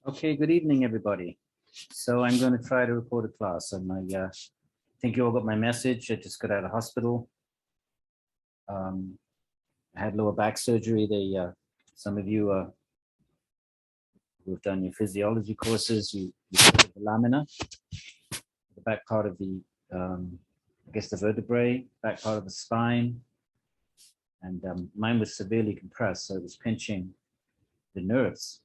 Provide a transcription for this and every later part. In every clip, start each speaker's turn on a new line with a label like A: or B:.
A: Okay, good evening, everybody. So I'm going to try to record a class. And I think you all got my message. I just got out of hospital. I had lower back surgery. Some of you who have done your physiology courses, you heard of the lamina, the back part of the, I guess the vertebrae, back part of the spine. And mine was severely compressed, so it was pinching the nerves.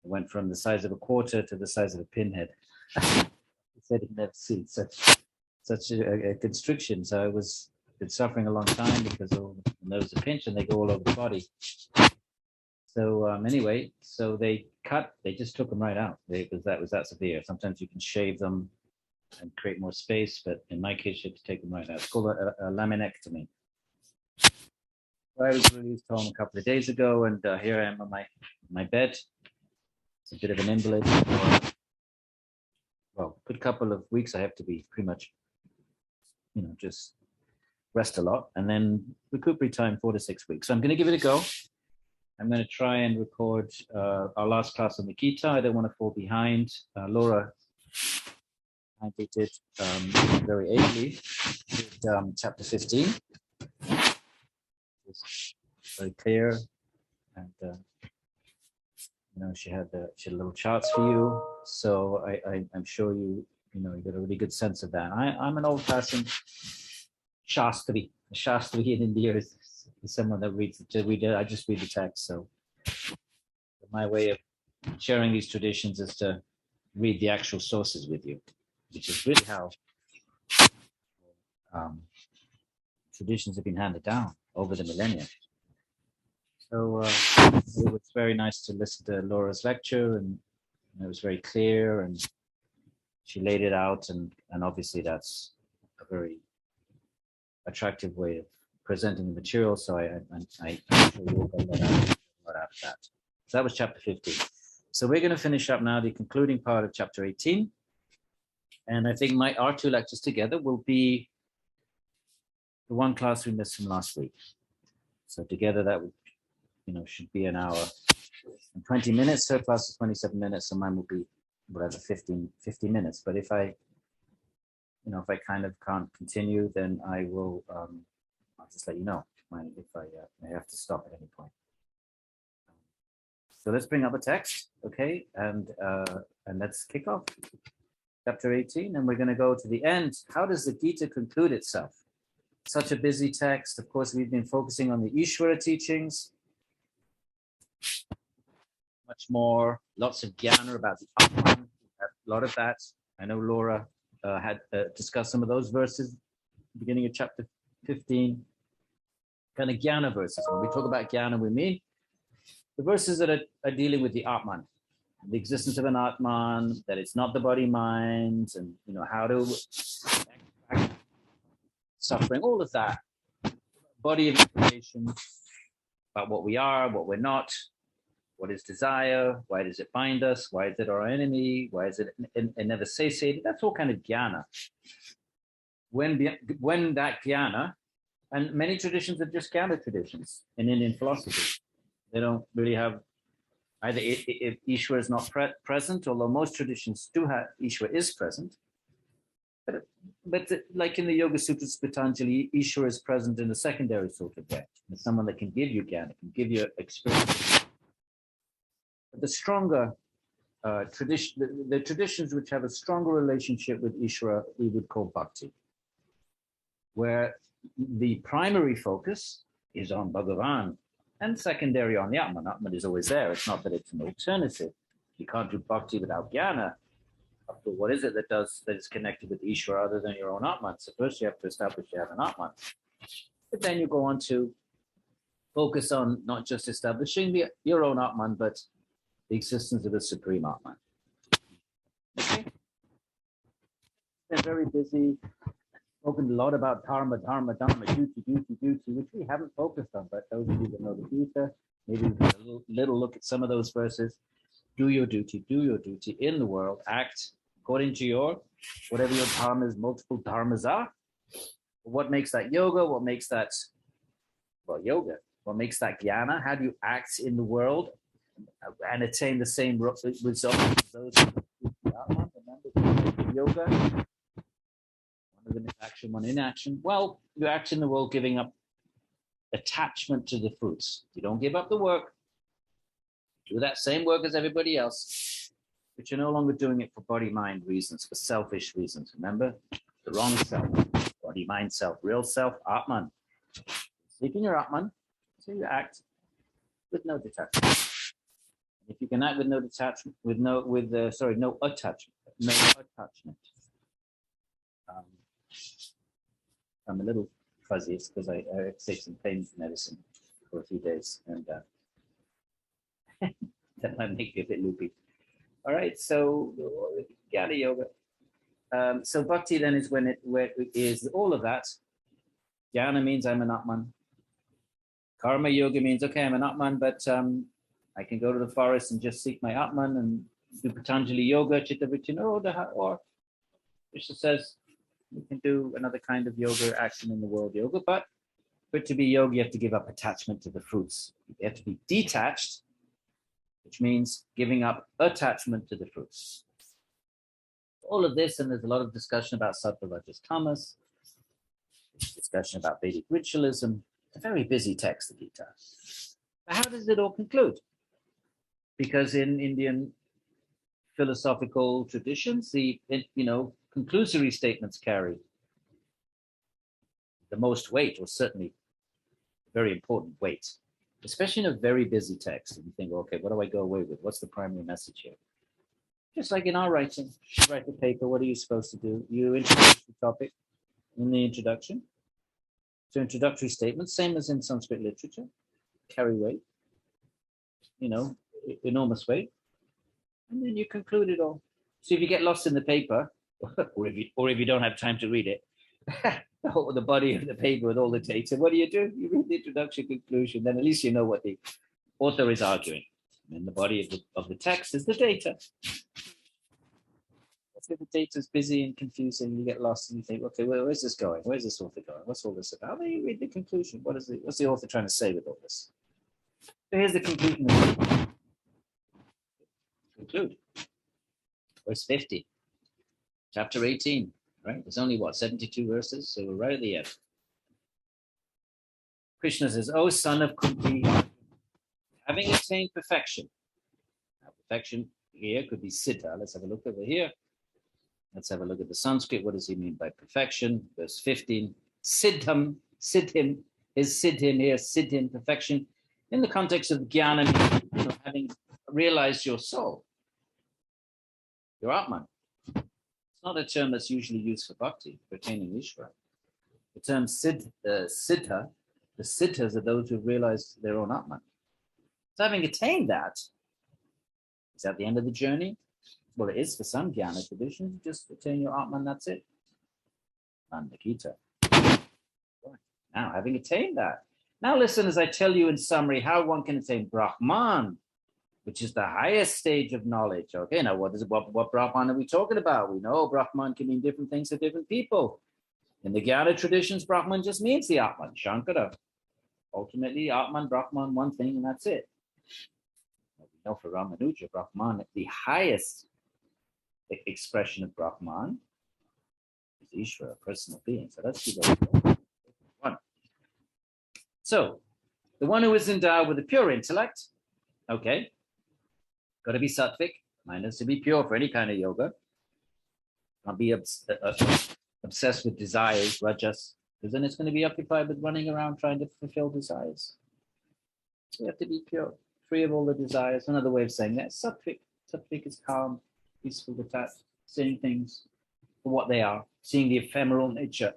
A: It went from the size of a quarter to the size of a pinhead. He said he'd never seen such a constriction. So I was been suffering a long time because all the nerves are pinched and they go all over the body. So anyway, so they just took them right out. That was that severe. Sometimes you can shave them and create more space, but in my case, you have to take them right out. It's called a laminectomy. I was released home a couple of days ago, and here I am on my bed. It's a bit of an invalid. Well, a good couple of weeks I have to be pretty much, just rest a lot, and then recovery time 4 to 6 weeks. So I'm going to give it a go. I'm going to try and record our last class on the Gita. I don't want to fall behind. Laura did very ably with chapter 15. It's very clear, and she had little charts for you. So I'm sure you get a really good sense of that. I'm an old-fashioned Shastri. A Shastri in India is someone that reads I just read the text. So my way of sharing these traditions is to read the actual sources with you, which is really how traditions have been handed down over the millennia. So it was very nice to listen to Laura's lecture, and it was very clear, and she laid it out, and obviously that's a very attractive way of presenting the material. So I'm sure you all got a lot out of that. So that was chapter 15. So we're going to finish up now the concluding part of chapter 18. And I think our two lectures together will be the one class we missed from last week. So together that would, should be an hour and 20 minutes. Her class is 27 minutes, so mine will be whatever, 15 minutes. But if I kind of can't continue, then I will, I'll just let you know if I have to stop at any point. So let's bring up a text, okay? And let's kick off chapter 18, and we're going to go to the end. How does the Gita conclude itself? Such a busy text. Of course, we've been focusing on the Ishvara teachings. Much more, lots of jnana about the Atman, a lot of that. I know Laura had discussed some of those verses, beginning of chapter 15, kind of jnana verses. When we talk about jnana, we mean the verses that are dealing with the Atman, the existence of an Atman, that it's not the body-mind, and how to suffering, all of that. Body of information about what we are, what we're not, what is desire, why does it bind us, why is it our enemy, why is it never satiated? That's all kind of jnana. When that jnana, and many traditions are just jnana traditions in Indian philosophy. They don't really have, either if Ishvara is not present, although most traditions do have, Ishvara is present. But like in the Yoga Sutras, Patanjali, Ishvara is present in the secondary sort of way. It's someone that can give you jnana, can give you experience. But the stronger tradition, the traditions which have a stronger relationship with Ishvara, we would call bhakti, where the primary focus is on Bhagavan and secondary on the Atman. Atman is always there. It's not that it's an alternative. You can't do bhakti without jnana. After what is it that is connected with Ishvara other than your own Atman? So first you have to establish you have an Atman. But then you go on to focus on not just establishing your own Atman, but the existence of the Supreme Atman. Okay? They're very busy. Spoken a lot about dharma, duty, which we haven't focused on, but those of you that know the Gita, maybe a little look at some of those verses. Do your duty in the world, act according to whatever your dharmas, multiple dharmas are. What makes that yoga? What makes that, yoga? What makes that jnana? How do you act in the world and attain the same result as those who do the Atman. Remember, yoga, one of them is action, one inaction. Well, you act in the world giving up attachment to the fruits. You don't give up the work. Do that same work as everybody else, but you're no longer doing it for body-mind reasons, for selfish reasons. Remember, the wrong self, body-mind self, real self, Atman. Seeking your Atman, so you act with no detachment. If you can act with no detachment, no attachment. I'm a little fuzzy. It's because I take some pain medicine for a few days, and that might make you a bit loopy. All right, so Jnāna Yoga. So bhakti then is where it is all of that. Jnana means I'm an Atman. Karma yoga means, okay, I'm an Atman, but I can go to the forest and just seek my Atman and do Patanjali yoga, Chitta Vritti Nirodha, or Krishna says you can do another kind of yoga, action in the world yoga, but for it to be yoga, you have to give up attachment to the fruits. You have to be detached, which means giving up attachment to the fruits. All of this, and there's a lot of discussion about Sattva, Rajas, Tamas, discussion about Vedic ritualism. It's a very busy text, the Gita. But how does it all conclude? Because in Indian philosophical traditions, the conclusory statements carry the most weight, or certainly very important weight, especially in a very busy text. And you think, okay, what do I go away with? What's the primary message here? Just like in our writing, you write the paper, what are you supposed to do? You introduce the topic in the introduction. So introductory statements, same as in Sanskrit literature, carry weight, enormous weight. And then you conclude it all. So if you get lost in the paper, or if you don't have time to read it, the body of the paper with all the data, what do? You read the introduction, conclusion, then at least you know what the author is arguing. And the body of the text is the data. If the data is busy and confusing, you get lost and you think, okay, where's this going? Where's this author going? What's all this about? Then you read the conclusion. What's the author trying to say with all this? So here's the conclusion. Conclude. Verse 50. Chapter 18. Right? There's only 72 verses, so we're right at the end. Krishna says, "O son of Kunti, having attained perfection." Now, perfection here could be siddha. Let's have a look over here. Let's have a look at the Sanskrit. What does he mean by perfection? Verse 15. Siddham, siddhim, is siddhim here, siddhim, perfection. In the context of jnana, having realized your soul, your Atman. It's not a term that's usually used for bhakti, pertaining to Ishvara. The term siddha, the siddhas are those who have realized their own Atman. So having attained that, is that the end of the journey? Well, it is for some jnana traditions. Just attain your Atman, that's it. And the Gita. Now, having attained that, now listen as I tell you in summary how one can attain Brahman, which is the highest stage of knowledge. Okay, now what Brahman are we talking about? We know Brahman can mean different things to different people. In the Jnana traditions, Brahman just means the Atman, Shankara. Ultimately, Atman, Brahman, one thing, and that's it. We know for Ramanuja, Brahman, the highest expression of Brahman is Ishvara, a personal being. So let's see one. So, the one who is endowed with a pure intellect, okay, got to be sattvic, mind has to be pure for any kind of yoga. Can't be obsessed with desires, rajas, because then it's going to be occupied with running around trying to fulfill desires. So we have to be pure, free of all the desires. Another way of saying that, sattvic. Sattvic is calm, peaceful, detached, seeing things for what they are, seeing the ephemeral nature,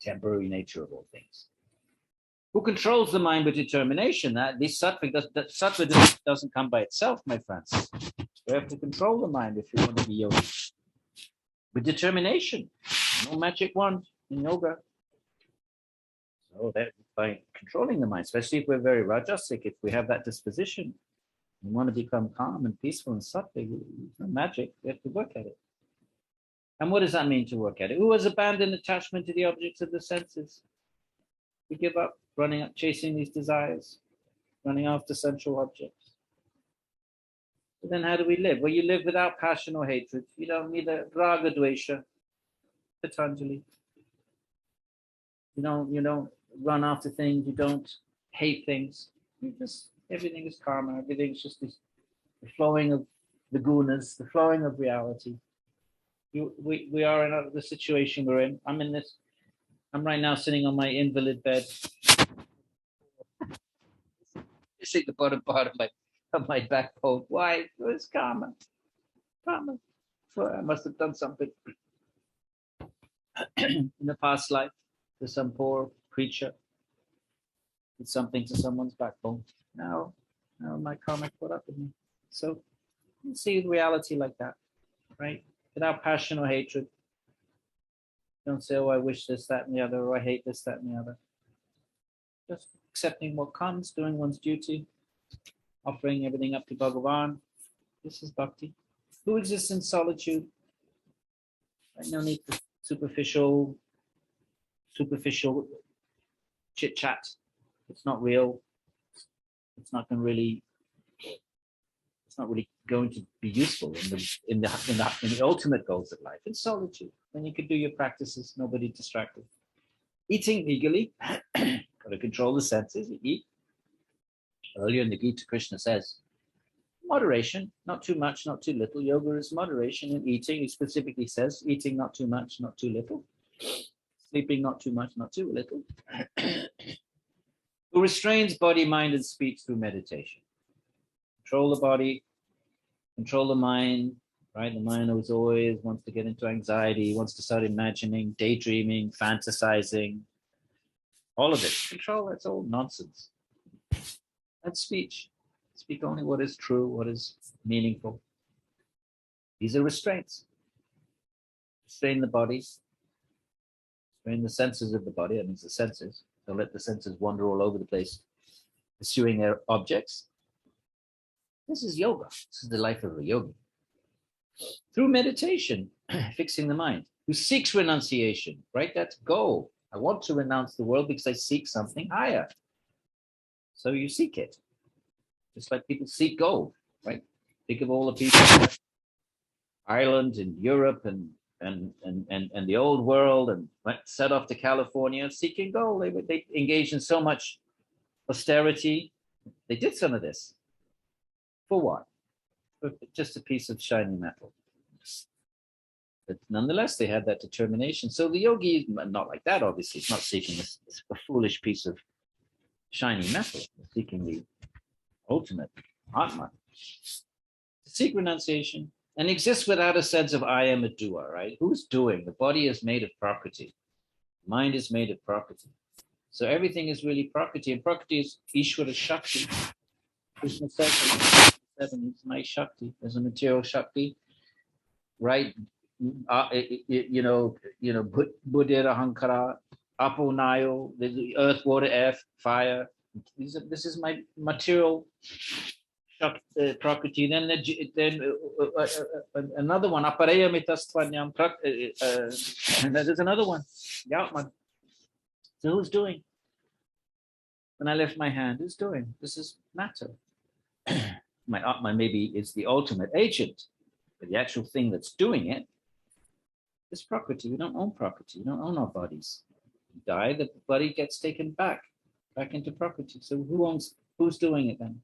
A: temporary nature of all things. Who controls the mind with determination? That this sattva doesn't come by itself, my friends. You have to control the mind if you want to be yogi. With determination. No magic wand in yoga. So that by controlling the mind, especially if we're very rajasic, if we have that disposition, we want to become calm and peaceful and sattvic, no magic, we have to work at it. And what does that mean to work at it? Who has abandoned attachment to the objects of the senses? We give up running up, chasing these desires. running after sensual objects. But then how do we live? Well, you live without passion or hatred. You don't need a raga dvesha, Patanjali. You don't run after things. You don't hate things. Everything is karma. Everything is just the flowing of the gunas, the flowing of reality. We are in the situation we're in. I'm right now sitting on my invalid bed. Missing the bottom part of my backbone. Why? It's karma. Karma. So I must have done something in the past life to some poor creature. Did something to someone's backbone. Now my karma caught up with me. So you see reality like that, right? Without passion or hatred. Don't say, oh, I wish this, that, and the other, or I hate this, that, and the other. Just accepting what comes, doing one's duty, offering everything up to Bhagavan. This is bhakti. Who exists in solitude? Right? No need for superficial chit-chat. It's not real. It's not really going to be useful in the ultimate goals of life. It's solitude. Then you could do your practices, nobody distracted. Eating eagerly, got to control the senses. You eat. Earlier in the Gita, Krishna says, moderation, not too much, not too little. Yoga is moderation in eating. He specifically says, eating not too much, not too little. Sleeping not too much, not too little. Who restrains body, mind, and speech through meditation. Control the body, control the mind, right? The mind always wants to get into anxiety, wants to start imagining, daydreaming, fantasizing. All of it. Control, that's all nonsense. That's speech. Speak only what is true, what is meaningful. These are restraints. Restrain the body, restrain the senses of the body, that means the senses. Don't let the senses wander all over the place, pursuing their objects. This is yoga. This is the life of a yogi. Through meditation, fixing the mind, who seeks renunciation, right? That's goal. I want to renounce the world because I seek something higher. So you seek it. Just like people seek gold, right? Think of all the people in Ireland and Europe and the old world and set off to California seeking gold. They engaged in so much austerity. They did some of this. For what? For just a piece of shiny metal. But nonetheless, they had that determination. So the yogi, not like that, obviously. It's not seeking a foolish piece of shiny metal. It's seeking the ultimate Atman. To seek renunciation and exist without a sense of I am a doer, right? Who's doing? The body is made of Prakriti. Mind is made of Prakriti. So everything is really Prakriti. And Prakriti is Ishvara Shakti. Krishna says, it's my Shakti. There's a material Shakti, right? Buddhira Hankara, Apo Nayo, the earth, water, air, fire. This is my material Prakriti. Then another one, Apareya Mitastvanyam. There's another one, Atman. So who's doing? When I lift my hand, who's doing? This is matter. My Atman maybe is the ultimate agent, but the actual thing that's doing it is Prakriti. We don't own Prakriti. We don't own our bodies. We die, the body gets taken back into Prakriti. So who's doing it then?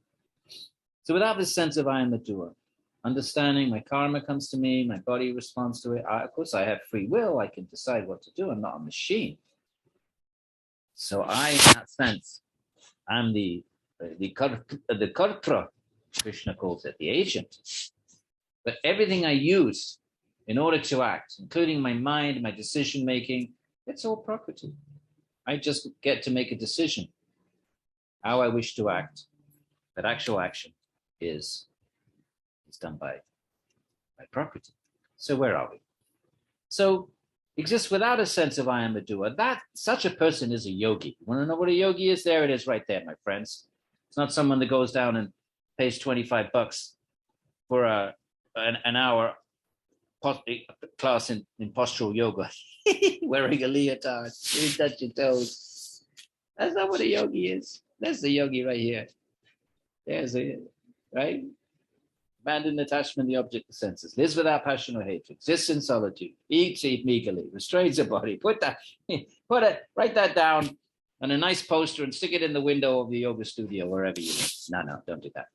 A: So without this sense of I am the doer, understanding my karma comes to me, my body responds to it. Of course, I have free will. I can decide what to do. I'm not a machine. So in that sense, I'm the kartra, Krishna calls it, the agent. But everything I use in order to act, including my mind, my decision making, it's all Prakriti. I just get to make a decision how I wish to act. But actual action is done by Prakriti. So where are we? So exists without a sense of I am a doer. That such a person is a yogi. You want to know what a yogi is? There it is right there, my friends. It's not someone that goes down and pays $25 for an hour class in postural yoga, wearing a leotard, you touch your toes. That's not what a yogi is. That's the yogi right here. There's a, right? Abandon attachment, the object of senses, lives without passion or hatred, exists in solitude, eats meagerly, restrains the body. Write that down on a nice poster and stick it in the window of the yoga studio, wherever you live. No, don't do that.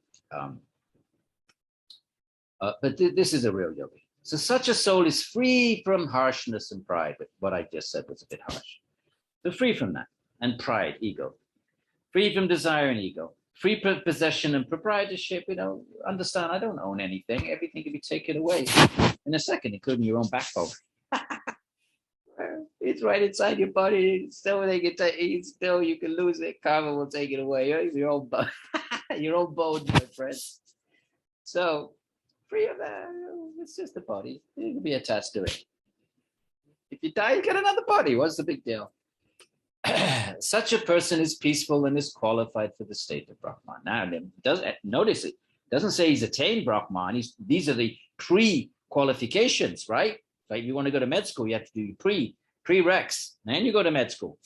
A: But this is a real yogi. So such a soul is free from harshness and pride. But what I just said was a bit harsh. So free from that and pride, ego. Free from desire and ego. Free from possession and proprietorship. Understand, I don't own anything. Everything can be taken away in a second, including your own backbone. It's right inside your body. Still, they can take. Still, you can lose it. Karma will take it away. Your own bone, your own bones, my friend. So, free of that. It's just the body. You can be attached to it. If you die, you get another body. What's the big deal? Such a person is peaceful and is qualified for the state of Brahman. Now, notice it doesn't say he's attained Brahman. These are the pre-qualifications, right? Like you want to go to med school, you have to do prereqs, then you go to med school.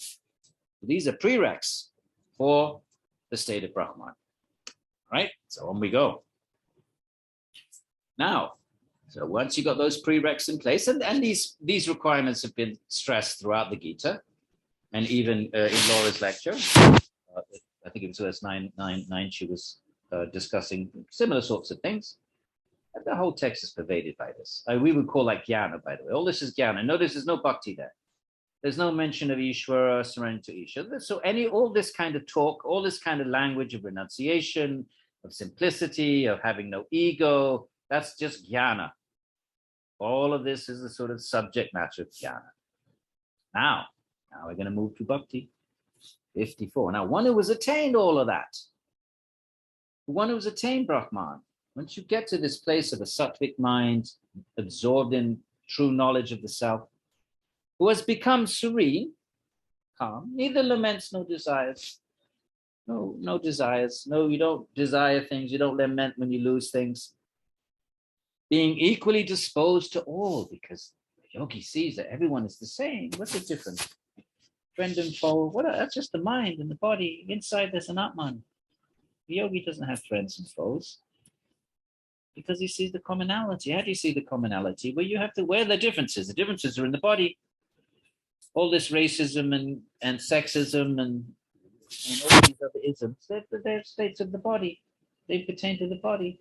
A: These are prereqs for the state of Brahman, right? So on we go. Now, so once you got those prereqs in place, and these requirements have been stressed throughout the Gita, and even in Laura's lecture, I think it was verse 9, she was discussing similar sorts of things. And the whole text is pervaded by this. We would call that jnana, by the way. All this is jnana. Notice there's no bhakti there. There's no mention of Ishvara, surrender to Ishvara. So all this kind of talk, all this kind of language of renunciation, of simplicity, of having no ego, that's just jnana. All of this is the sort of subject matter of jnana. Now we're going to move to bhakti. 54. Now, one who has attained all of that, one who has attained Brahman, once you get to this place of a sattvic mind, absorbed in true knowledge of the self, who has become serene, calm, neither laments nor desires. No desires. No, you don't desire things. You don't lament when you lose things. Being equally disposed to all, because the yogi sees that everyone is the same. What's the difference? Friend and foe, that's just the mind and the body. Inside there's an Atman. The yogi doesn't have friends and foes because he sees the commonality. How do you see the commonality? Well, you have to, where are the differences? The differences are in the body. All this racism and sexism and all these other isms, they're states of the body. They pertain to the body.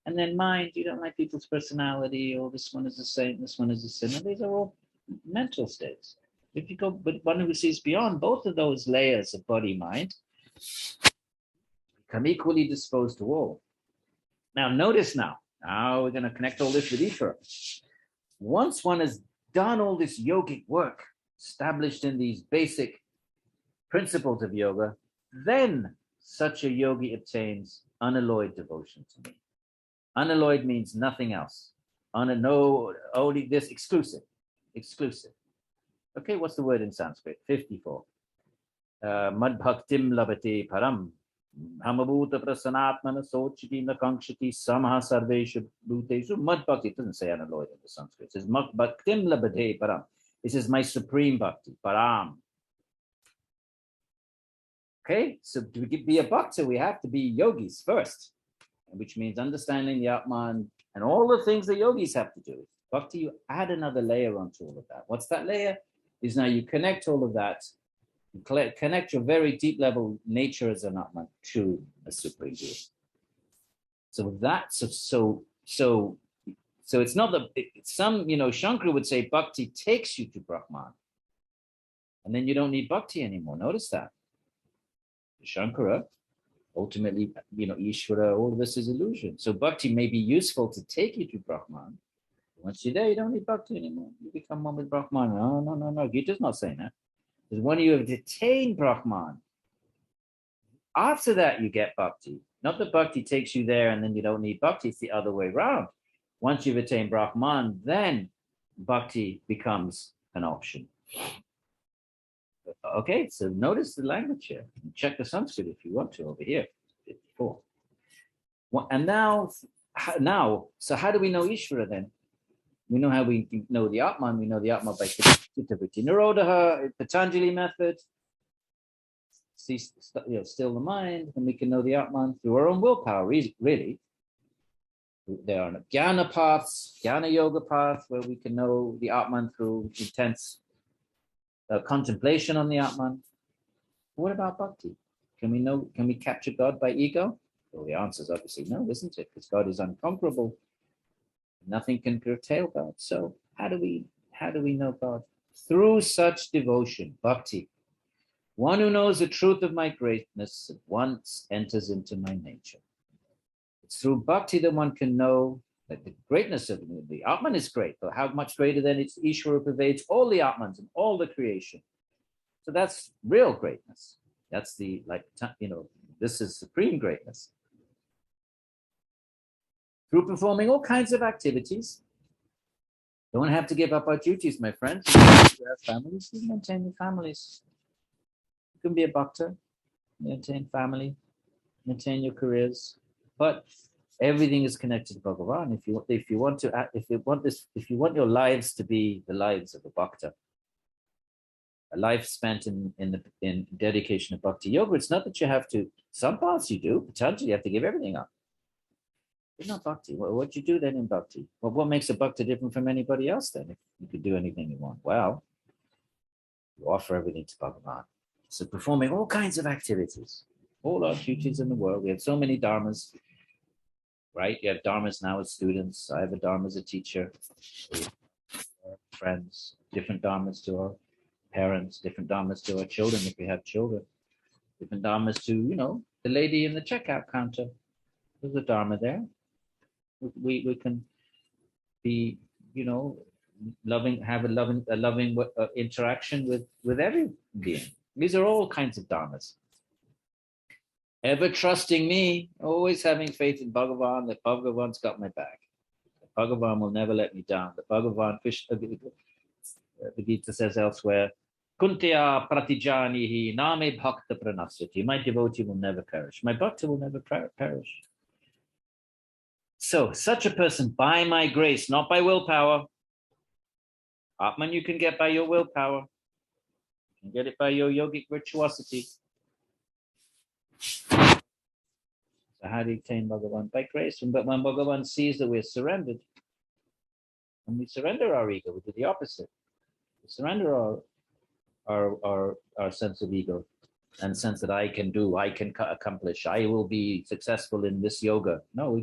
A: And then mind, you don't like people's personality, or this one is a saint, this one is a sinner. These are all mental states. If you go, but one who sees beyond both of those layers of body, mind, become equally disposed to all. Now, notice now we're going to connect all this with Ishvara. Once one has done all this yogic work, established in these basic principles of yoga, then such a yogi obtains unalloyed devotion to me. Unalloyed means nothing else. Only this, exclusive. Okay, what's the word in Sanskrit? 54. Mad bhaktim labate param. Hamabhuta prasanatmana sochiti nakankshati samha sarveshu bhutesu. Mad bhakti, it doesn't say unalloyed in the Sanskrit. It says mad bhaktim labate param. It says my supreme bhakti, param. Okay, so to be a bhakta, we have to be yogis first, which means understanding the Atman and all the things the yogis have to do. Bhakti, you add another layer onto all of that. What's that layer? Is now you connect all of that, you connect your very deep level nature as an Atman to a supreme being. So that's so it's not some Shankara would say bhakti takes you to Brahman, and then you don't need bhakti anymore. Notice that. Shankara, ultimately, Ishvara, all of this is illusion. So bhakti may be useful to take you to Brahman. Once you're there, you don't need bhakti anymore. You become one with Brahman. No. Gita's not saying that. Because when you have attained Brahman, after that you get bhakti. Not that bhakti takes you there and then you don't need bhakti. It's the other way around. Once you've attained Brahman, then bhakti becomes an option. Okay, so notice the language here. Check the Sanskrit if you want to over here. 54. And now, so how do we know Ishvara then? We know how we know the Atman. We know the Atman by Chitta Vritti Nirodha, Patanjali method. still the mind, then we can know the Atman through our own willpower, really. There are Jnana paths, Jñāna Yoga path, where we can know the Atman through intense contemplation on the Atman. What about Bhakti? Can we capture God by ego? Well, the answer is obviously no, isn't it? Because God is unconquerable. Nothing can curtail God. So how do we know God? Through such devotion, Bhakti. One who knows the truth of my greatness at once enters into my nature. It's through Bhakti that one can know that the greatness of the Atman is great, but how much greater than its Ishvara pervades all the Atmans and all the creation. So that's real greatness. That's this is supreme greatness. Through performing all kinds of activities, don't have to give up our duties, my friends. You have families, you maintain your families. You can be a bhakta, maintain family, maintain your careers, but everything is connected to Bhagavan. If you want your lives to be the lives of a bhakta, a life spent in dedication of Bhakti Yoga, it's not that you have to. Some parts you do, potentially you have to give everything up. It's not Bhakti. What do you do then in Bhakti? Well, what makes a bhakta different from anybody else then? If you could do anything you want, well, you offer everything to Bhagavan. So performing all kinds of activities, all our duties in the world. We have so many dharmas, right? You have dharmas now as students. I have a dharma as a teacher. We have friends, different dharmas to our parents, different dharmas to our children if we have children, different dharmas to, the lady in the checkout counter. There's a dharma there. We can be, loving, have a loving interaction with every being. These are all kinds of dharmas. Ever trusting me, always having faith in Bhagavan, that Bhagavan's got my back. Bhagavan will never let me down. The Bhagavan, Krishna, the Gita says elsewhere, Kuntya pratijanihi name bhakta pranasyati. My devotee will never perish. My bhakta will never perish. So, such a person, by my grace, not by willpower. Atman you can get by your willpower. You can get it by your yogic virtuosity. So how do you attain Bhagavan? By grace. But when Bhagavan sees that we're surrendered, when we surrender our ego, we do the opposite. We surrender our sense of ego and sense that I can accomplish, I will be successful in this yoga. No, we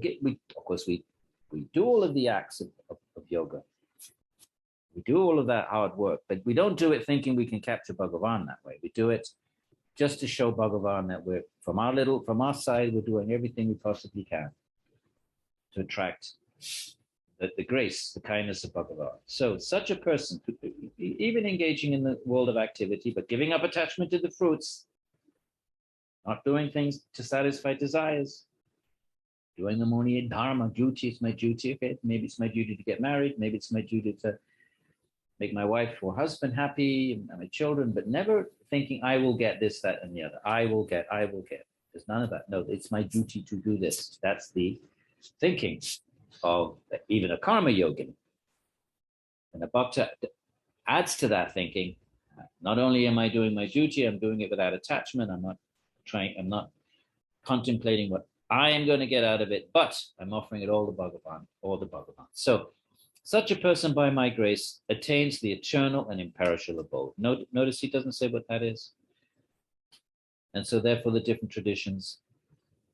A: do all of the acts of yoga. We do all of that hard work, but we don't do it thinking we can capture Bhagavan that way. We do it just to show Bhagavan that we're from our side, we're doing everything we possibly can to attract the grace, the kindness of Bhagavan. So such a person, even engaging in the world of activity, but giving up attachment to the fruits, not doing things to satisfy desires, doing them only in Dharma, duty, it's my duty, okay, maybe it's my duty to get married, maybe it's my duty to make my wife or husband happy, and my children, but never thinking I will get this, that, and the other. I will get. There's none of that. No, it's my duty to do this. That's the thinking of even a karma yogin. And a bhakta adds to that thinking, not only am I doing my duty, I'm doing it without attachment. I'm not contemplating what I am going to get out of it, but I'm offering it all to Bhagavan, So such a person by my grace attains the eternal and imperishable abode. Notice he doesn't say what that is. And so therefore the different traditions.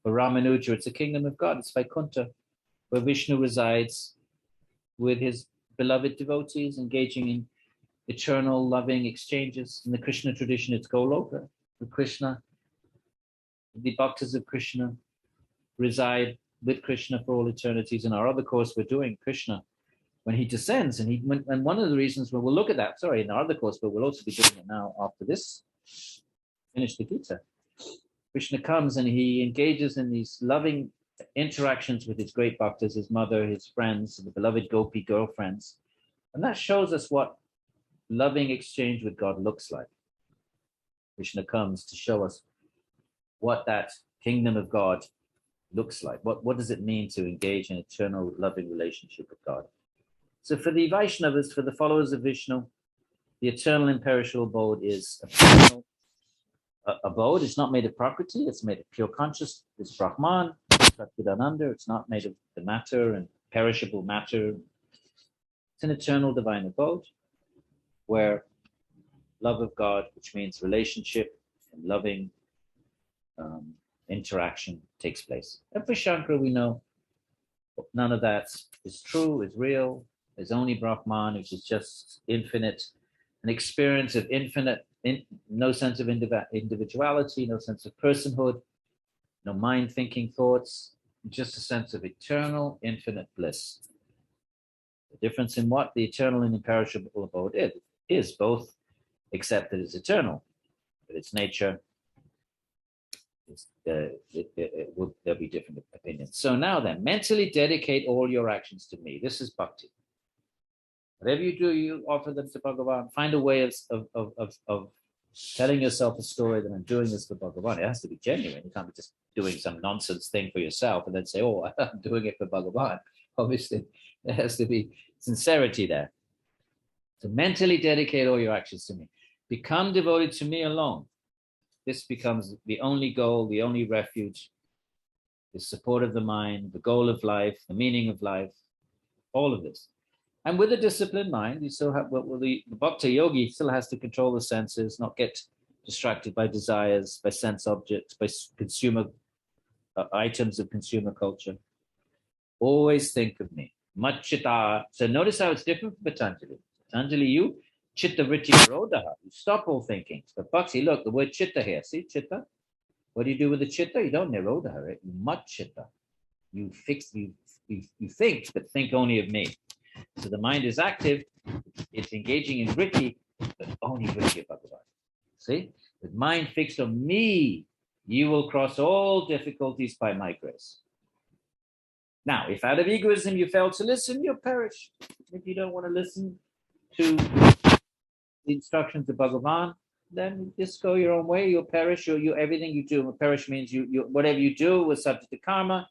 A: For Ramanuja, it's the kingdom of God. It's Vaikuntha, where Vishnu resides with his beloved devotees, engaging in eternal loving exchanges. In the Krishna tradition, it's Goloka. The Krishna, the bhaktas of Krishna reside with Krishna for all eternities. In our other course, we're doing Krishna when he descends, and one of the reasons when we'll look at that, in our other course, but we'll also be doing it now after this, finish the Gita. Krishna comes and he engages in these loving interactions with his great bhaktas, his mother, his friends, the beloved gopi girlfriends. And that shows us what loving exchange with God looks like. Krishna comes to show us what that kingdom of God looks like. What does it mean to engage in eternal loving relationship with God? So for the Vaishnavas, for the followers of Vishnu, the eternal imperishable abode is a personal abode. It's not made of Prakriti. It's made of pure consciousness. It's Brahman. Satchidananda. It's not made of the matter and perishable matter. It's an eternal divine abode where love of God, which means relationship and loving interaction, takes place. And for Shankara, we know none of that is true, is real. There's only Brahman, which is just infinite, an experience of infinite, no sense of individuality, no sense of personhood, no mind thinking thoughts, just a sense of eternal, infinite bliss. The difference in what the eternal and imperishable abode is both, except that it's eternal, but its nature, there'll be different opinions. So now then, mentally dedicate all your actions to me. This is bhakti. Whatever you do, you offer them to Bhagavan. Find a way of telling yourself a story that I'm doing this for Bhagavan. It has to be genuine. You can't be just doing some nonsense thing for yourself and then say, oh, I'm doing it for Bhagavan. Obviously, there has to be sincerity there. So mentally dedicate all your actions to me. Become devoted to me alone. This becomes the only goal, the only refuge, the support of the mind, the goal of life, the meaning of life, all of this. And with a disciplined mind, you still have, the Bhakti Yogi still has to control the senses, not get distracted by desires, by sense objects, by consumer items of consumer culture. Always think of me. Machita. So notice how it's different from Patanjali. Patanjali, you chitta vritti nirodha. You stop all thinking. But Bhakti, look, the word chitta here. See chitta? What do you do with the chitta? You don't nirodha, right? You machita. You fix, you think, but think only of me. So the mind is active, it's engaging in vritti, but only vritti of Bhagavan. See? With mind fixed on me, you will cross all difficulties by my grace. Now, if out of egoism you fail to listen, you'll perish. If you don't want to listen to the instructions of Bhagavan, then just go your own way, you'll perish, or everything you do. Perish means you whatever you do was subject to karma.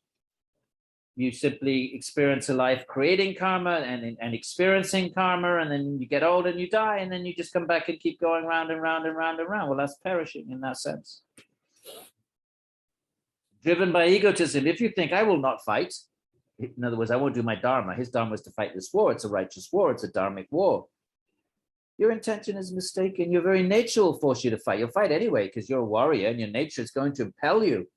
A: You simply experience a life creating karma and experiencing karma, and then you get old and you die, and then you just come back and keep going round and round and round and round. Well, that's perishing in that sense. Driven by egotism, if you think, I will not fight, in other words, I won't do my Dharma. His Dharma is to fight this war. It's a righteous war. It's a dharmic war. Your intention is mistaken. Your very nature will force you to fight. You'll fight anyway because you're a warrior and your nature is going to impel you.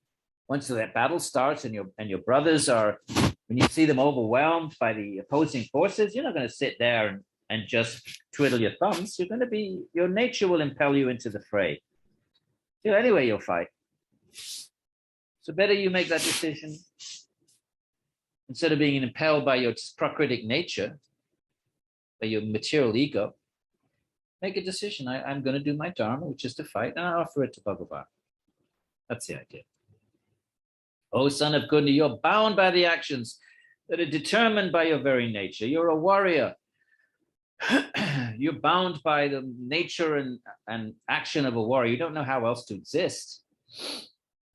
A: Once that battle starts and your brothers are, when you see them overwhelmed by the opposing forces, you're not going to sit there and just twiddle your thumbs. You're going to be, your nature will impel you into the fray. So anyway, you'll fight. So better you make that decision instead of being impelled by your prakritic nature, by your material ego. Make a decision. I'm going to do my Dharma, which is to fight, and I offer it to Bhagavan. That's the idea. O son of Kunda, you're bound by the actions that are determined by your very nature. You're a warrior. You're bound by the nature and action of a warrior. You don't know how else to exist.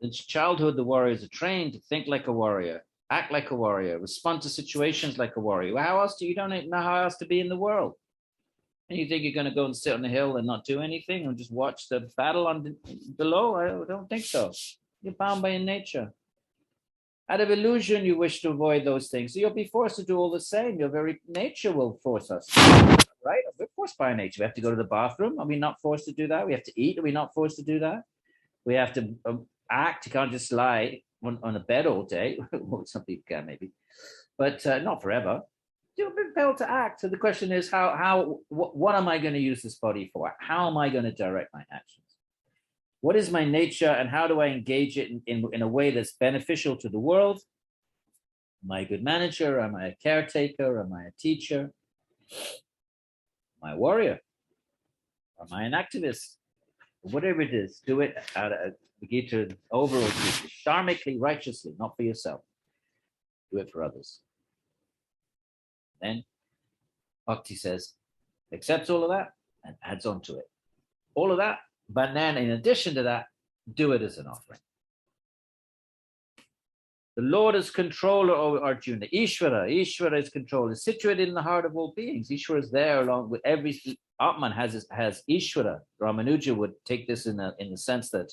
A: In childhood, the warriors are trained to think like a warrior, act like a warrior, respond to situations like a warrior. Well, how else you don't know how else to be in the world? And you think you're going to go and sit on the hill and not do anything and just watch the battle below? I don't think so. You're bound by your nature. Out of illusion, you wish to avoid those things. So you'll be forced to do all the same. Your very nature will force us, right? We're forced by nature. We have to go to the bathroom. Are we not forced to do that? We have to eat. Are we not forced to do that? We have to act. You can't just lie on a bed all day. Well, some people can maybe, but not forever. You're compelled to act. So the question is, what am I going to use this body for? How am I going to direct my actions? What is my nature and how do I engage it in a way that's beneficial to the world? Am I a good manager? Am I a caretaker? Am I a teacher? Am I a warrior? Am I an activist? Whatever it is, do it out of the Gita overall teaching, dharmically, righteously, not for yourself. Do it for others. Then Bhakti says, accepts all of that and adds on to it. All of that. But then, in addition to that, do it as an offering. The Lord is controller over Arjuna. Ishvara is controller, is situated in the heart of all beings. Ishvara is there along with every Atman has Ishvara. Ramanuja would take this in the sense that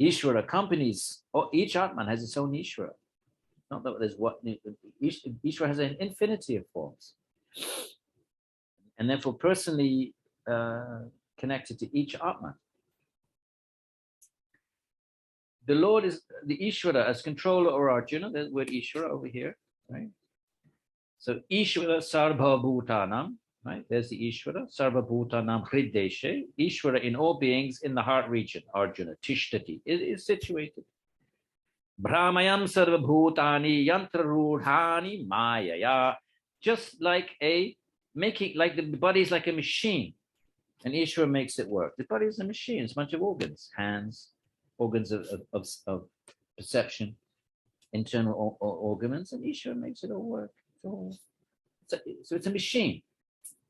A: Ishvara accompanies, each Atman has its own Ishvara. Not that there's Ishvara has an infinity of forms. And therefore personally connected to each Atman. The Lord is the Ishvara as controller or Arjuna. There's the word Ishvara over here, right? So Ishvara Sarva Bhutanam, right? There's the Ishvara Sarva Bhutanam Hrideshe. Ishvara in all beings in the heart region. Arjuna Tishtati is situated. Brahmayam Sarva Bhutani Yantra Rudhani Mayaya. Just like the body is like a machine, and Ishvara makes it work. The body is a machine. It's a bunch of organs, hands, organs of perception, internal organs, and Ishvara makes it all work. So it's a machine.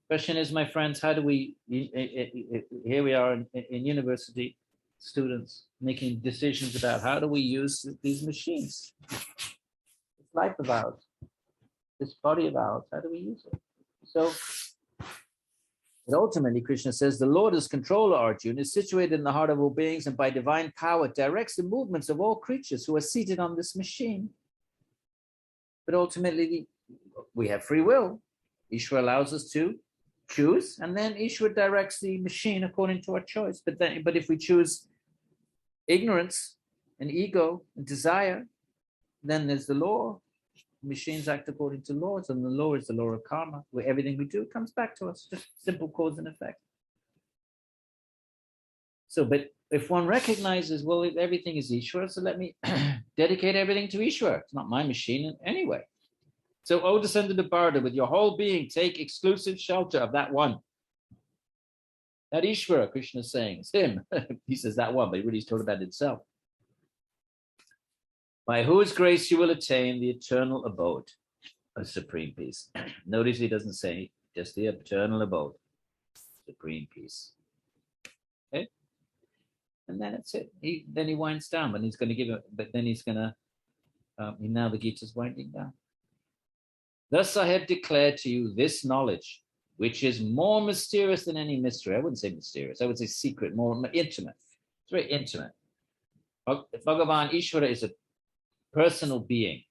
A: Question is, my friends, how do we, here we are in university, students making decisions about how do we use these machines? This life of ours, this body of ours, how do we use it? So, but ultimately, Krishna says, the Lord is controller, Arjuna, is situated in the heart of all beings and by divine power directs the movements of all creatures who are seated on this machine. But ultimately, we have free will. Ishvara allows us to choose, and then Ishvara directs the machine according to our choice. But if we choose ignorance and ego and desire, then there's the law. Machines act according to laws, and the law is the law of karma, where everything we do comes back to us, just simple cause and effect. So, but if one recognizes, well, everything is Ishvara, so let me dedicate everything to Ishvara. It's not my machine anyway. So, O descendant of Bharata, with your whole being, take exclusive shelter of that one. That Ishvara, Krishna is saying, it's him. He says that one, but really he's talking about himself. By whose grace you will attain the eternal abode of supreme peace. Notice he doesn't say just the eternal abode, supreme peace. Okay? And then that's it. Then he winds down, but he's going to give it, but then he's going to, now the Gita is winding down. Thus I have declared to you this knowledge, which is more mysterious than any mystery. I wouldn't say mysterious, I would say secret, more intimate. It's very intimate. Bhagavan Ishvara is a personal being,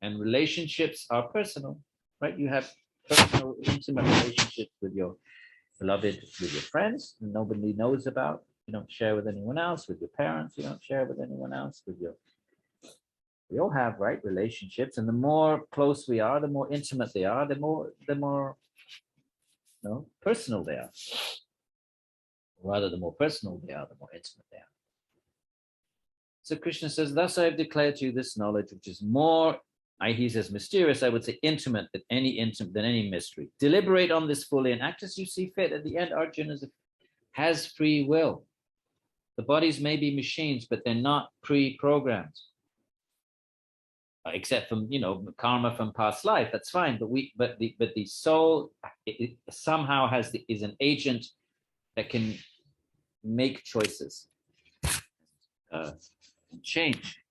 A: and relationships are personal, right? You have personal, intimate relationships with your beloved, with your friends, and nobody knows about. You don't share with anyone else. With your parents, you don't share with anyone else. We all have, right, relationships, and the more close we are, the more intimate they are, the more personal they are. Rather, the more personal they are, the more intimate they are. So Krishna says, thus I have declared to you this knowledge, which is more, he says mysterious, I would say intimate than any mystery. Deliberate on this fully and act as you see fit. At the end, Arjuna has free will. The bodies may be machines, but they're not pre-programmed. Except from, karma from past life, that's fine. But the soul somehow is an agent that can make choices. Change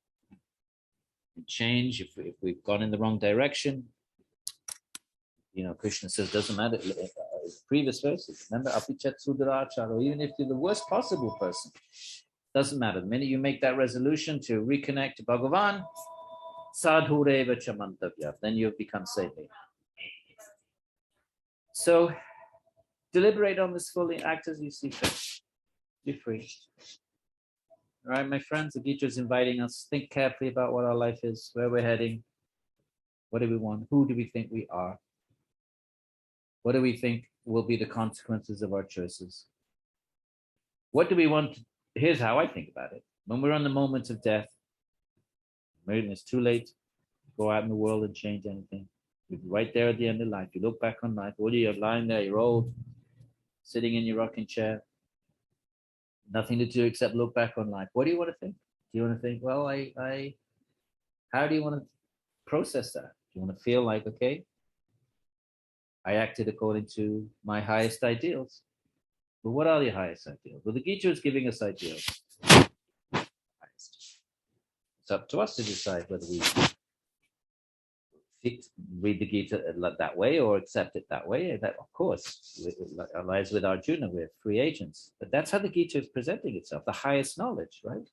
A: if we've gone in the wrong direction. Krishna says doesn't matter. Previous verses, remember, apichat sudaracharo, even if you're the worst possible person, doesn't matter. The minute you make that resolution to reconnect to Bhagavan, sadhureva chamantavya, then you've become saintly. So deliberate on this fully, act as you see fit. Be free. All right, my friends, the Gita is inviting us, think carefully about what our life is, where we're heading, what do we want, who do we think we are, what do we think will be the consequences of our choices, what do we want. Here's how I think about it. When we're on the moment of death, maybe it's too late to go out in the world and change anything. You're right there at the end of life. You look back on life, you're lying there, you're old, sitting in your rocking chair, nothing to do except look back on life. What do you want to think? Do you want to think, well, how do you want to process that? Do you want to feel like, okay, I acted according to my highest ideals? But what are the highest ideals? Well, the Gita is giving us ideals. It's up to us to decide whether we read the Gita that way or accept it that way. That, of course, lies with Arjuna. We're free agents. But that's how the Gita is presenting itself, the highest knowledge, right?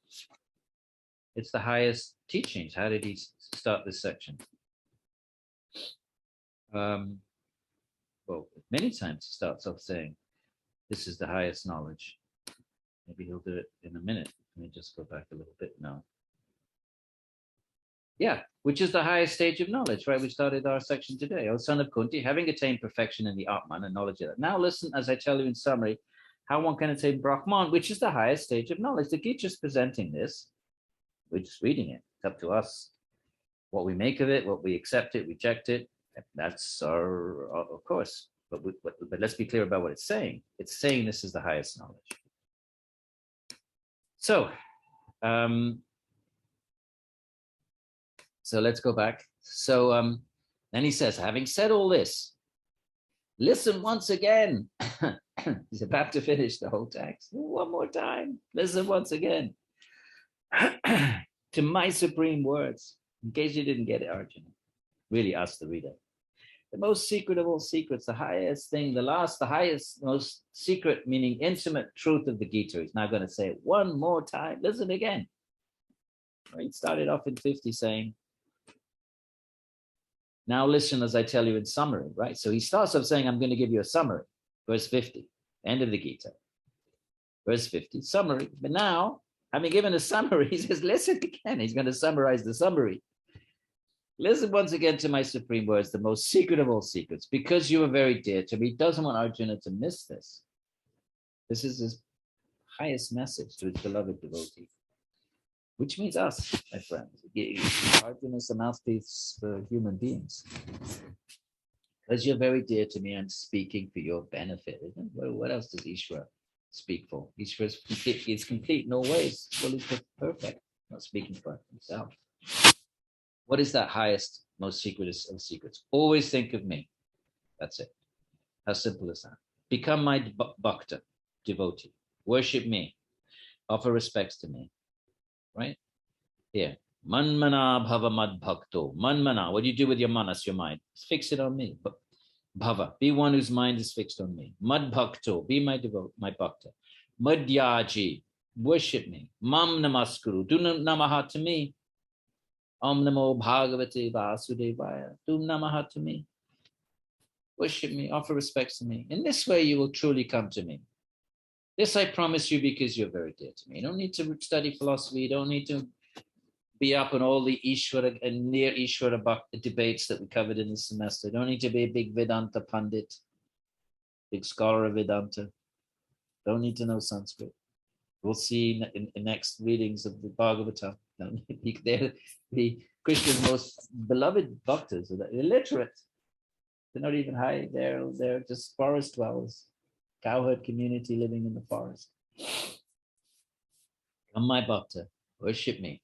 A: It's the highest teachings. How did he start this section? Well, many times he starts off saying, this is the highest knowledge. Maybe he'll do it in a minute. Let me just go back a little bit now. Yeah, which is the highest stage of knowledge, right? We started our section today. O son of Kunti, having attained perfection in the Atman and knowledge of that. Now listen, as I tell you in summary, how one can attain Brahman, which is the highest stage of knowledge. The Gita is presenting this. We're just reading it. It's up to us. What we make of it, what we accept it, reject it. That's our, of course. But let's be clear about what it's saying. It's saying this is the highest knowledge. So let's go back. So then he says, having said all this, listen once again. He's about to finish the whole text. One more time. Listen once again to my supreme words. In case you didn't get it, Arjuna. Really ask the reader. The most secret of all secrets, the highest thing, the highest, most secret, meaning intimate truth of the Gita. He's now going to say it one more time. Listen again. He started off in 50 saying, now listen as I tell you in summary, right? So he starts off saying, I'm going to give you a summary. Verse 50, end of the Gita. Verse 50, summary. But now, having given a summary, he says, listen again. He's going to summarize the summary. Listen once again to my supreme words, the most secret of all secrets, because you are very dear to me. He doesn't want Arjuna to miss this. This is his highest message to his beloved devotee, which means us, my friends. Arjuna is a mouthpiece for human beings. Because you're very dear to me, I'm speaking for your benefit. What else does Ishvara speak for? Ishvara is complete in all ways, fully perfect, not speaking for himself. What is that highest, most secretest of secrets? Always think of me. That's it. How simple is that? Become my bhakta, devotee. Worship me. Offer respects to me. Right? Here. Manmana bhava mad bhakto. Manmana. What do you do with your manas, your mind? Fix it on me. Bhava. Be one whose mind is fixed on me. Mad bhakto. Be my bhakta. Madhyaji. Worship me. Mam namaskuru. Do namaha to me. Om namo bhagavate vasudevaya. Do namaha to me. Worship me. Offer respects to me. In this way, you will truly come to me. This I promise you because you're very dear to me. You don't need to study philosophy. You don't need to be up on all the Ishvara and near Ishvara debates that we covered in this semester. You don't need to be a big Vedanta Pandit, big scholar of Vedanta. Don't need to know Sanskrit. We'll see in next readings of the Bhagavatam. They're the Krishna's most beloved bhaktas. They're illiterate. They're not even high. They're just forest dwellers, cowherd community living in the forest. Come, my bhakta, worship me.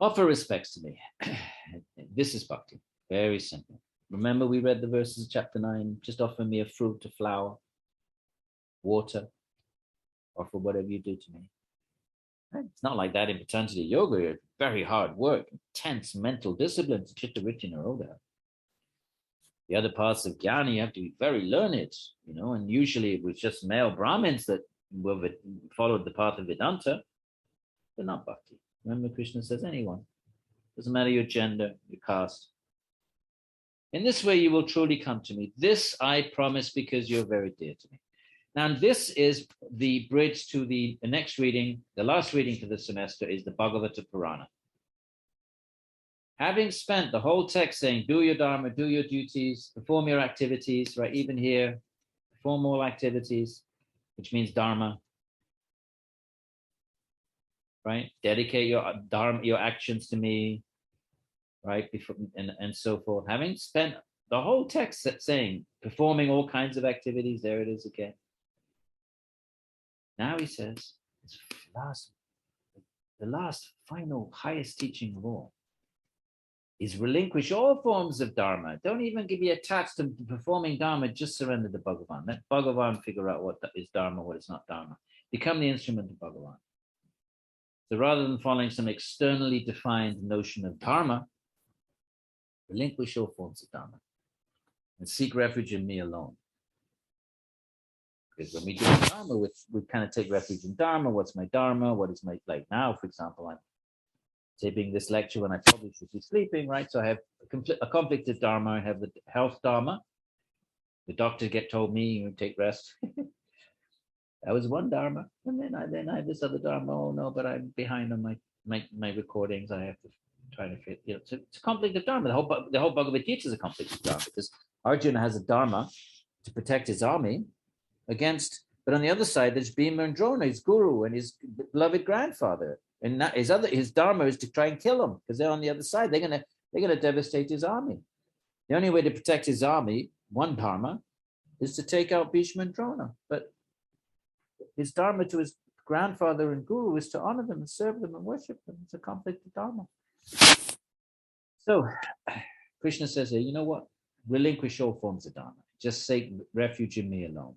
A: Offer respects to me. This is bhakti. Very simple. Remember, we read the verses of chapter 9. Just offer me a fruit, a flower, water. Offer whatever you do to me. It's not like that in Patanjali Yoga. It's very hard work, intense mental discipline to Chitta Vritti Nirodha. The other parts of Jnana, you have to be very learned, and usually it was just male Brahmins that followed the path of Vedanta, but not Bhakti. Remember, Krishna says anyone. Doesn't matter your gender, your caste. In this way, you will truly come to me. This I promise because you're very dear to me. Now, this is the bridge to the next reading. The last reading for the semester is the Bhagavata Purana. Having spent the whole text saying, do your Dharma, do your duties, perform your activities, right? Even here, perform all activities, which means Dharma, right? Dedicate your Dharma, your actions to me, right? And so forth. Having spent the whole text saying, performing all kinds of activities, there it is again. Now he says, the last, final, highest teaching of all is relinquish all forms of Dharma. Don't even be attached to performing Dharma, just surrender to Bhagavan. Let Bhagavan figure out what is Dharma, what is not Dharma. Become the instrument of Bhagavan. So rather than following some externally defined notion of Dharma, Relinquish all forms of Dharma and seek refuge in me alone. Because when we do Dharma, we kind of take refuge in Dharma. What's my Dharma? What is my, like now, for example, I'm taping this lecture when I probably should be sleeping, right? So I have a conflicted Dharma. I have the health Dharma. The doctor told me, you take rest. That was one Dharma. And then I have this other Dharma. Oh no, but I'm behind on my recordings. I have to try to fit, it's a conflicted Dharma. The whole Bhagavad Gita is a conflicted Dharma because Arjuna has a Dharma to protect his army against, but on the other side, there's Bhima and Drona, his guru and his beloved grandfather. And his Dharma is to try and kill him because they're on the other side. They're gonna devastate his army. The only way to protect his army, one Dharma, is to take out Bhishma and Drona. But his Dharma to his grandfather and guru is to honor them and serve them and worship them. It's a conflicted Dharma. So Krishna says here, you know what? Relinquish all forms of Dharma. Just seek refuge in me alone.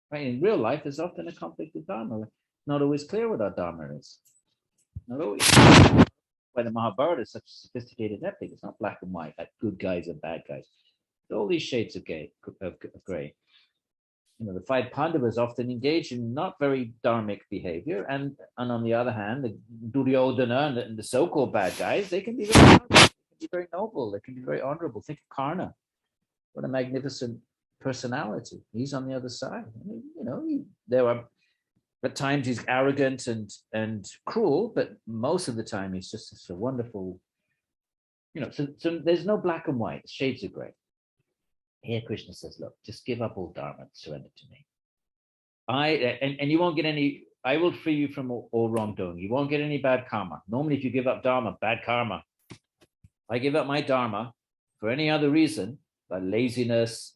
A: Right? In real life, there's often a conflicted Dharma. It's not always clear what our Dharma is. Not always. Why the Mahabharata is such a sophisticated epic. It's not black and white, like good guys and bad guys. There's all these shades of gray. You know, the five Pandavas often engage in not very dharmic behavior, and on the other hand, the Duryodhana and the so-called bad guys, they can be very noble, they can be very honorable. Think of Karna. What a magnificent personality. He's on the other side. I mean, you know, there are at times he's arrogant and cruel, but most of the time he's just such a wonderful, you know, so there's no black and white, shades of gray. Here Krishna says, look, just give up all Dharma, surrender to me. And you won't get any, I will free you from all wrongdoing. You won't get any bad karma. Normally, if you give up Dharma, bad karma. I give up my Dharma for any other reason, by laziness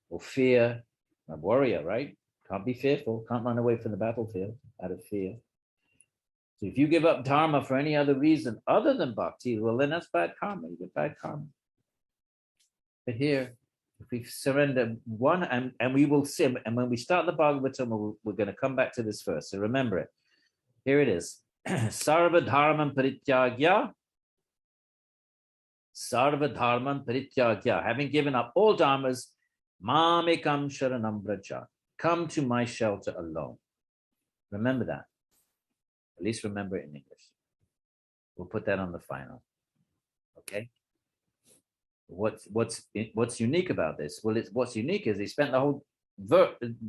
A: or fear. I'm a warrior, right? Can't be fearful, can't run away from the battlefield out of fear. So if you give up Dharma for any other reason other than bhakti, well, then that's bad karma. You get bad karma. But here, if we surrender one, and we will see, and when we start the Bhagavatam, we're going to come back to this verse. So remember it. Here it is. Sarva dharman parityagya. Sarva dharman parityagya. Having given up all dharmas, mamekam sharanam vraja. Come to my shelter alone. Remember that. At least remember it in English. We'll put that on the final. Okay? What's unique about this? Well, what's unique is he spent the whole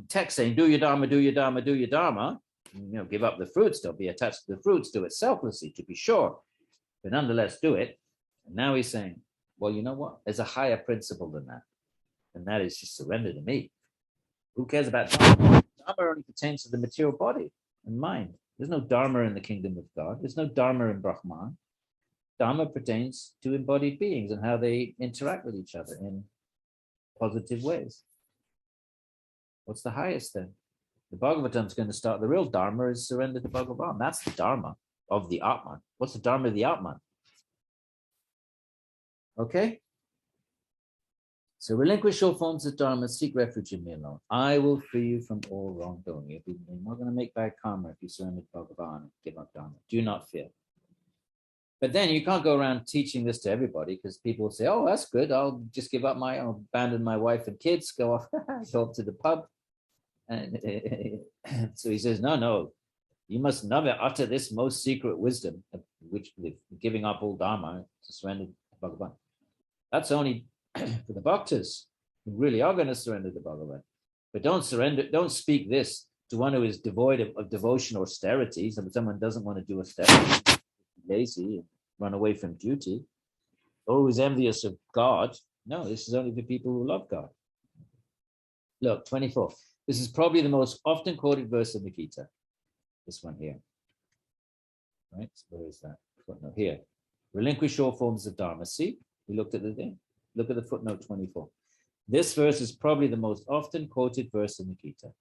A: text saying, do your Dharma, do your Dharma, do your Dharma. You know, give up the fruits, don't be attached to the fruits, do it selflessly, to be sure. But nonetheless, do it. And now he's saying, well, you know what? There's a higher principle than that. And that is just surrender to me. Who cares about Dharma? Dharma only pertains to the material body and mind. There's no Dharma in the kingdom of God. There's no Dharma in Brahman. Dharma pertains to embodied beings and how they interact with each other in positive ways. What's the highest then? The Bhagavatam is going to start. The real Dharma is surrender to Bhagavan. That's the Dharma of the Atman. What's the Dharma of the Atman? Okay? So relinquish all forms of Dharma, seek refuge in me alone. I will free you from all wrongdoing. You're not going to make bad karma if you surrender to Bhagavan and give up Dharma. Do not fear. But then you can't go around teaching this to everybody because people will say, oh, that's good. I'll just give up I'll abandon my wife and kids, go off to the pub. And so he says, no, you must never utter this most secret wisdom, which with giving up all Dharma to surrender to Bhagavan. That's only for the bhaktas who really are going to surrender to Bhagavan. But don't speak this to one who is devoid of devotion or austerity. So someone doesn't want to do austerity, lazy, and run away from duty, or who's envious of God. No, this is only for people who love God. Look, 24. This is probably the most often quoted verse in the Gita. This one here. Right? So where is that? Footnote here. Relinquish all forms of Dharma. See? We looked at the thing. Look at the footnote 24. This verse is probably the most often quoted verse in the Gita.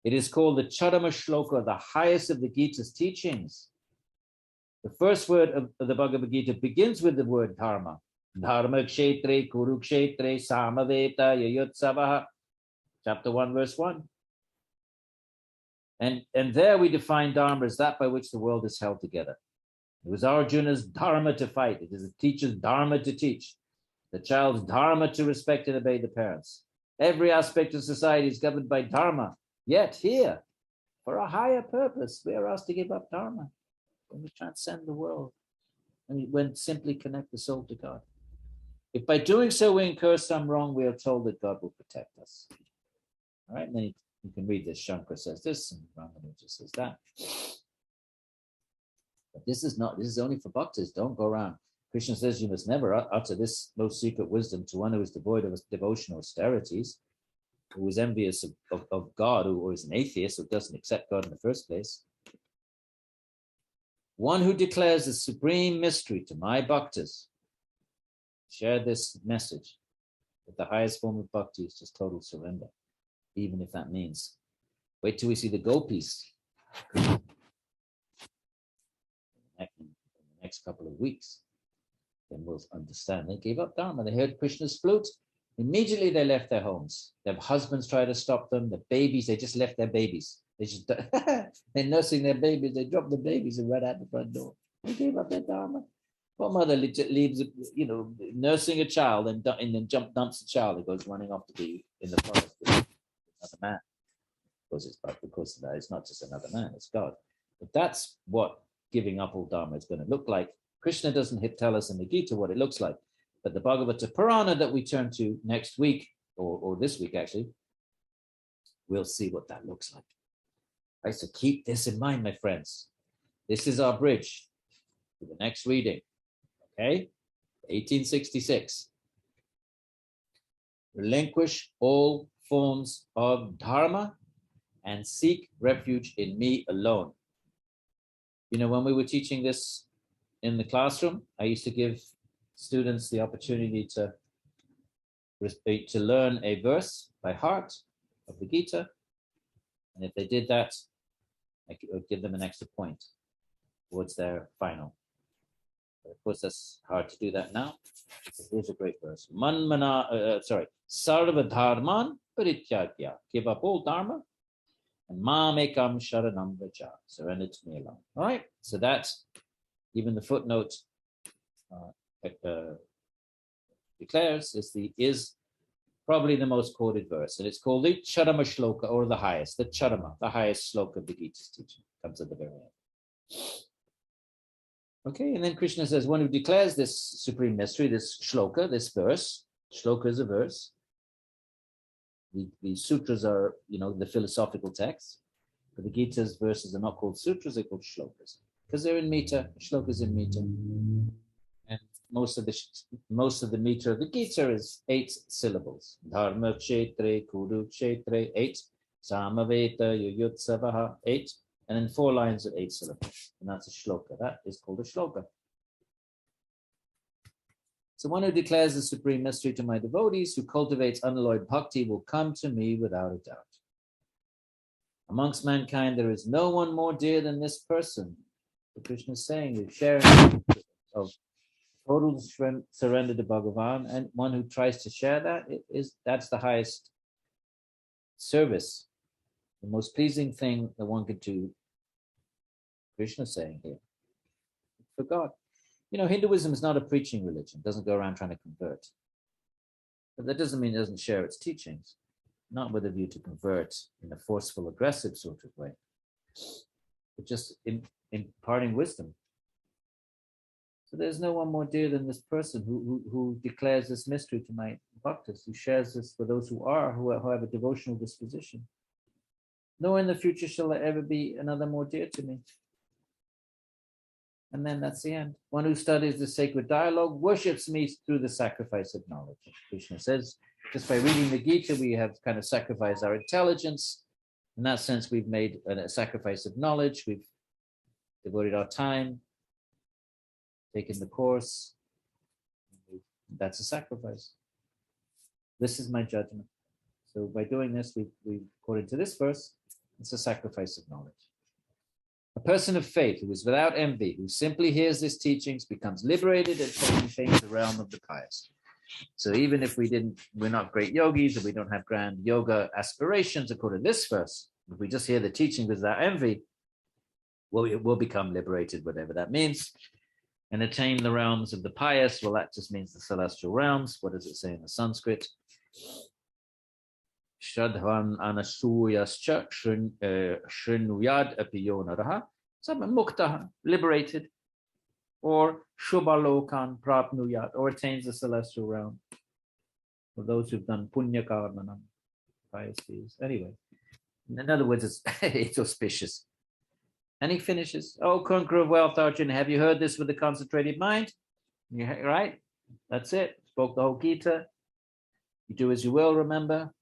A: It is called the Charama Shloka, the highest of the Gita's teachings. The first word of the Bhagavad Gita begins with the word Dharma. Dharma kshetre kurukshetre samaveta yayutsavaha. Chapter 1, verse 1. And there we define Dharma as that by which the world is held together. It was Arjuna's Dharma to fight. It is the teacher's Dharma to teach. The child's dharma to respect and obey the parents. Every aspect of society is governed by dharma. Yet here, for a higher purpose, we are asked to give up dharma when we transcend the world and when simply connect the soul to God. If by doing so we incur some wrong, we are told that God will protect us. All right, and then you can read this. Shankara says this, and Ramanuja says that. But this is only for bhaktas. Don't go around. Krishna says you must never utter this most secret wisdom to one who is devoid of devotional austerities, who is envious of God, or is an atheist, who doesn't accept God in the first place. One who declares the supreme mystery to my bhaktas. Share this message that the highest form of bhakti is just total surrender, even if that means wait till we see the gopis in the next couple of weeks. Then we'll understand. They gave up dharma. They heard Krishna's flute. Immediately they left their homes. Their husbands tried to stop them. The babies, they just left their babies. They're nursing their babies. They dropped the babies and ran out the front door. They gave up their dharma. What mother leaves, nursing a child and then dumps the child and goes running off to be in the forest with another man? Because of that, it's not just another man, it's God. But that's what giving up all dharma is going to look like. Krishna doesn't tell us in the Gita what it looks like, but the Bhagavata Purana that we turn to next week, or this week actually, we'll see what that looks like. Right, so keep this in mind, my friends. This is our bridge to the next reading. Okay, 1866. Relinquish all forms of dharma and seek refuge in me alone. When we were teaching this in the classroom, I used to give students the opportunity to learn a verse by heart of the Gita. And if they did that, I would give them an extra point towards their final. But of course, that's hard to do that now. So here's a great verse. Sarva dharman parityagya. Give up all dharma. And mam ekam sharanam vraja. Surrender to me alone. All right. So that's even the footnote declares is probably the most quoted verse, and it's called the Charama Shloka, or the highest, the Charama, the highest shloka of the Gita's teaching, comes at the very end. Okay, and then Krishna says, one who declares this supreme mystery, this shloka, this verse, shloka is a verse. The sutras are, the philosophical texts, but the Gita's verses are not called sutras, they're called shlokas, because they're in meter, shlokas in meter. And most of the meter of the Gita is 8 syllables. Dharma kshetre, kuru kshetre, 8. Samaveta, yuyutsavaha, 8. And then 4 lines of 8 syllables. And that's a shloka. That is called a shloka. So one who declares the supreme mystery to my devotees, who cultivates unalloyed bhakti, will come to me without a doubt. Amongst mankind, there is no one more dear than this person. So Krishna is saying, we're sharing of total surrender to Bhagavan, and one who tries to share that's the highest service, the most pleasing thing that one could do. Krishna is saying here, for God. Hinduism is not a preaching religion. It doesn't go around trying to convert. But that doesn't mean it doesn't share its teachings, not with a view to convert in a forceful, aggressive sort of way, but just imparting wisdom. So there's no one more dear than this person who declares this mystery to my bhaktas, who shares this for those who have a devotional disposition. Nor in the future shall there ever be another more dear to me. And then that's the end. One who studies the sacred dialogue worships me through the sacrifice of knowledge. Krishna says, just by reading the Gita, we have kind of sacrificed our intelligence. In that sense, we've made a sacrifice of knowledge. We've devoted our time, taken the course. That's a sacrifice. This is my judgment. So by doing this, we according to this verse, it's a sacrifice of knowledge. A person of faith who is without envy, who simply hears these teachings, becomes liberated and attains the realm of the pious. So even if we're not great yogis, or we don't have grand yoga aspirations, according to this verse, if we just hear the teaching without envy, we'll become liberated, whatever that means. and attain the realms of the pious. Well, that just means the celestial realms. What does it say in the Sanskrit? Shradhan anasuyascha shrunuyad apiyonaraha muktaha, liberated, or shubhalokan prapnuyat, or attains the celestial realm. For those who've done punya karmanam, pious deeds. Anyway, in other words, it's auspicious. And he finishes, oh, conqueror of wealth, Arjuna, have you heard this with the concentrated mind? Yeah, right? That's it. Spoke the whole Gita. You do as you will, remember.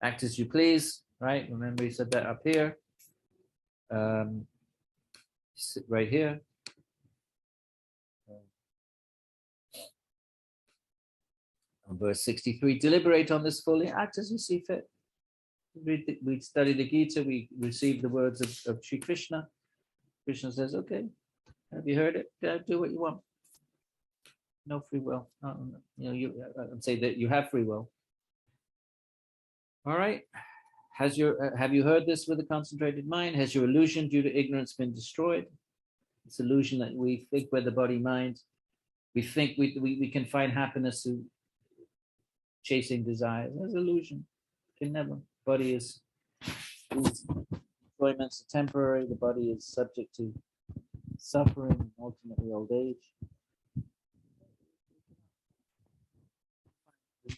A: Act as you please, right? Remember he said that up here. Sit right here. On verse 63, deliberate on this fully, act as you see fit. We study the Gita, we receive the words of Sri Krishna. Krishna says, okay, have you heard it? Do what you want. No free will. I'd say that you have free will. All right. Have you heard this with a concentrated mind? Has your illusion due to ignorance been destroyed? This illusion that we think we're the body mind. We think we can find happiness through chasing desires. That's illusion. Can never. Body is enjoyments are temporary. The body is subject to suffering and ultimately old age.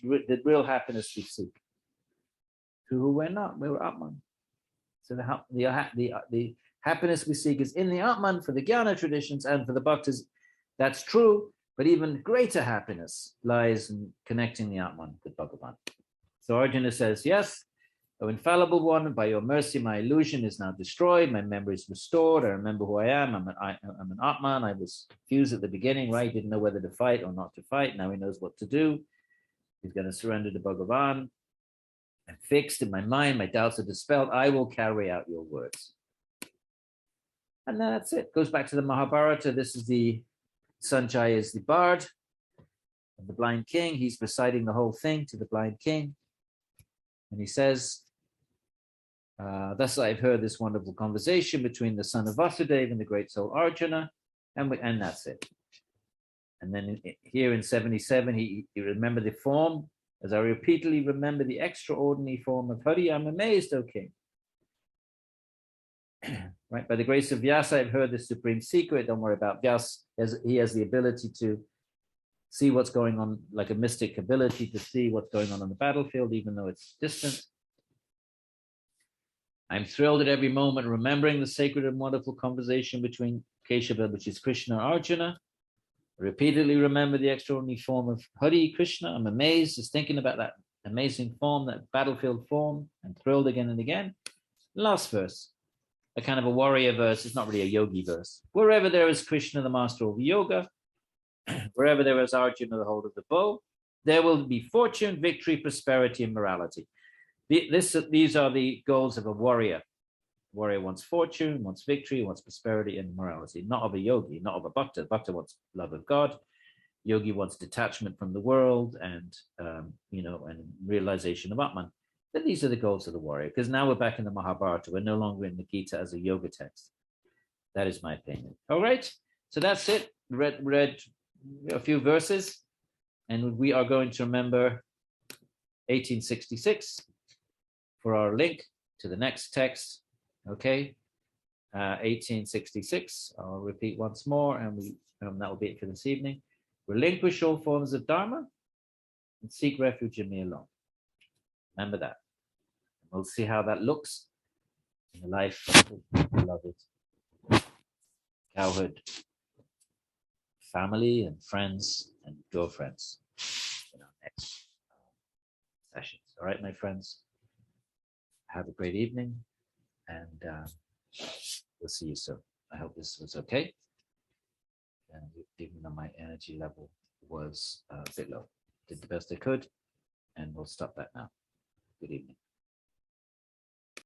A: The real happiness we seek. To who we're not, we're Atman. So the happiness we seek is in the Atman for the Jnana traditions and for the Bhaktas. That's true, but even greater happiness lies in connecting the Atman with Bhagavan. So Arjuna says, yes, O infallible one, by your mercy, my illusion is now destroyed. My memory is restored. I remember who I am. I'm an Atman. I was confused at the beginning, right? Didn't know whether to fight or not to fight. Now he knows what to do. He's going to surrender to Bhagavan. I'm fixed in my mind. My doubts are dispelled. I will carry out your words. And that's it. Goes back to the Mahabharata. This is Sanjay is the bard of the blind king. He's reciting the whole thing to the blind king. And he says, thus I've heard this wonderful conversation between the son of Vasudeva and the great soul Arjuna. And that's it. And then here in 77, he remembered the form. As I repeatedly remember the extraordinary form of Hari, I'm amazed, O king. Right? By the grace of Vyasa, I've heard the supreme secret. Don't worry about Vyasa. He has the ability to see what's going on, like a mystic ability to see what's going on the battlefield, even though it's distant. I'm thrilled at every moment, remembering the sacred and wonderful conversation between Keshava, which is Krishna and Arjuna. I repeatedly remember the extraordinary form of Hari Krishna. I'm amazed just thinking about that amazing form, that battlefield form. I'm thrilled again and again. Last verse, a kind of a warrior verse. It's not really a yogi verse. Wherever there is Krishna, the master of yoga, wherever there is Arjuna, the holder of the bow, there will be fortune, victory, prosperity, and morality. These are the goals of a warrior. Warrior wants fortune, wants victory, wants prosperity and morality, not of a yogi, not of a bhakta. Bhakta wants love of God. Yogi wants detachment from the world and and realization of Atman. But these are the goals of the warrior, because now we're back in the Mahabharata. We're no longer in the Gita as a yoga text. That is my opinion. All right, so that's it. Read a few verses, and we are going to remember 1866 for our link to the next text. Okay, 1866. I'll repeat once more, and that will be it for this evening. Relinquish all forms of Dharma and seek refuge in me alone. Remember that. We'll see how that looks in the life of the beloved cowherd family and friends and girlfriends in our next sessions. All right, my friends. Have a great evening. And we'll see you soon. I hope this was okay. And even though my energy level was a bit low, did the best I could, and we'll stop that now. Good evening.